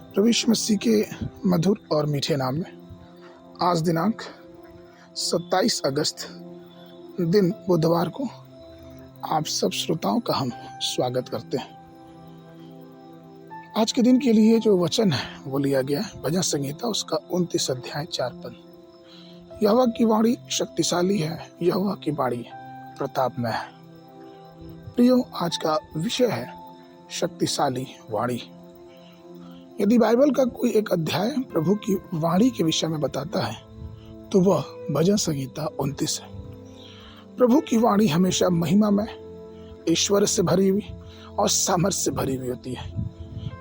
प्रभु यीशु मसीह के मधुर और मीठे नाम में आज दिनांक 27 अगस्त दिन बुधवार को आप सब श्रोताओं का हम स्वागत करते हैं। आज के दिन के लिए जो वचन है वो लिया गया है भजन संहिता उसका 29 अध्याय 4 पद। यहोवा की वाणी शक्तिशाली है, यहोवा की वाणी प्रतापमय है। प्रियो, आज का विषय है शक्तिशाली वाणी। यदि बाइबल का कोई एक अध्याय प्रभु की वाणी के विषय में बताता है तो वह भजन संहिता 29 है। प्रभु की वाणी हमेशा महिमा में ऐश्वर्य से भरी हुई और सामर्थ्य से भरी हुई होती है।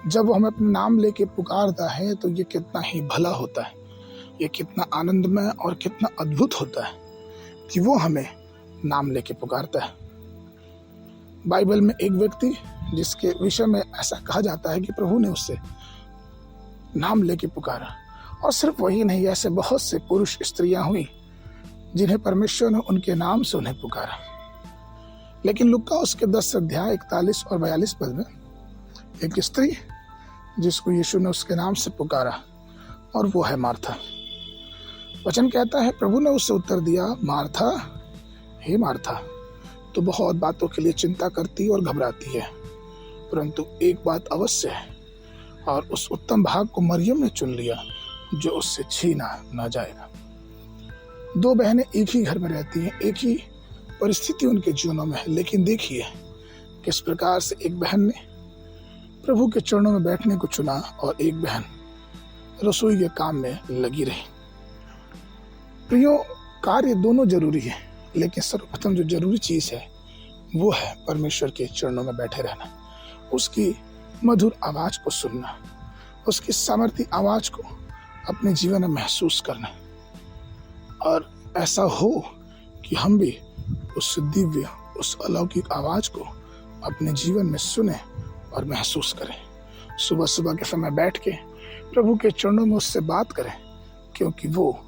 जब वो हमें अपने नाम लेके पुकारता है तो ये कितना ही भला होता है, ये कितना आनंदमय और कितना अद्भुत होता है कि वो हमें नाम लेके पुकारता है। बाइबल में एक व्यक्ति जिसके विषय में ऐसा कहा जाता है कि प्रभु ने उससे नाम लेके पुकारा, और सिर्फ वही नहीं, ऐसे बहुत से पुरुष स्त्रियां हुई जिन्हें परमेश्वर ने उनके नाम से उन्हें पुकारा। लेकिन लुक्का उसके 10 अध्याय 41 और 42 पद में एक स्त्री जिसको यीशु ने उसके नाम से पुकारा, और वो है मार्था। वचन कहता है, प्रभु ने उससे उत्तर दिया, मार्था, हे मार्था, तो बहुत बातों के लिए चिंता करती और घबराती है, परंतु एक बात अवश्य है, और उस उत्तम भाग को मरियम ने चुन लिया जो उससे छीना ना जाएगा। दो बहनें एक ही घर में रहती हैं, एक ही परिस्थिति उनके जीवनों में है, लेकिन देखिए किस प्रकार से एक बहन ने प्रभु के चरणों में बैठने को चुना और एक बहन रसोई के काम में लगी रही। प्रियो, कार्य दोनों जरूरी है, लेकिन सर्वप्रथम जो जरूरी चीज है वो है परमेश्वर के चरणों में बैठे रहना, उसकी मधुर आवाज को सुनना, उसकी सामर्थ्य आवाज को अपने जीवन में महसूस करना, और ऐसा हो कि हम भी उस दिव्य, उस अलौकिक आवाज को अपने जीवन में सुने और महसूस करें। सुबह सुबह के समय बैठ के प्रभु के चरणों में उससे बात करें, क्योंकि वो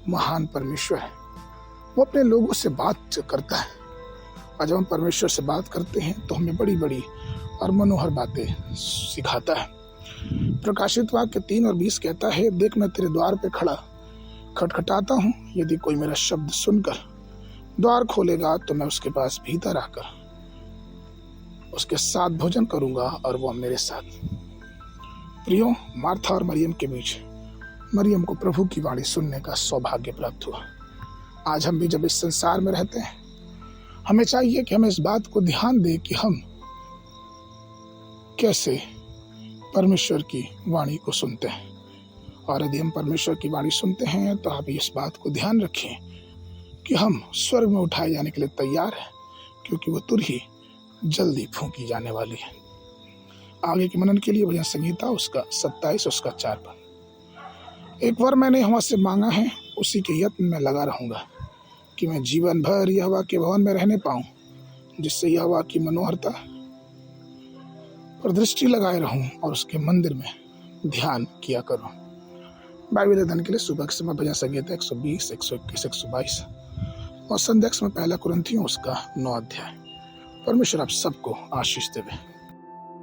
महान परमेश्वर है। वो अपने लोगों से बात करता है, और जब हम परमेश्वर से बात करते हैं तो हमें बड़ी बड़ी और मनोहर बातें सिखाता है। प्रकाशित वाक्य 3 और 20 कहता है, देख मैं तेरे द्वार पे खड़ा खटखटाता हूँ, यदि कोई मेरा शब्द सुनकर द्वार खोलेगा तो मैं उसके पास भीतर आकर उसके साथ भोजन करूंगा और वो मेरे साथ। प्रियो, मार्था और मरियम के बीच मरियम को प्रभु की वाणी सुनने का सौभाग्य प्राप्त हुआ। आज हम भी जब इस संसार में रहते हैं, हमें चाहिए कि हम इस बात को ध्यान दें कि हम कैसे परमेश्वर की वाणी को सुनते हैं। और यदि हम परमेश्वर की वाणी सुनते हैं तो आप इस बात को ध्यान रखें कि हम स्वर्ग में उठाए जाने के लिए तैयार हैं, क्योंकि वो तुरही जल्दी फूंकी जाने वाली है। आगे के मनन के लिए भजन संहिता उसका 27 उसका 4 पद। एक बार मैंने यहोवा से मांगा है, उसी के यत्न में लगा रहूंगा कि मैं जीवन भर यहोवा के भवन में रहने पाऊं, जिससे यहोवा की मनोहरता पर दृष्टि लगाए रहूं और उसके मंदिर में ध्यान किया करूं। बाइबल अध्ययन के लिए सुबह के समय भजन संहिता 120, 121, 122 और संध्या में 1 कुरिन्थियों उसका 9 अध्याय। परमेश्वर आप सबको आशीष देवे।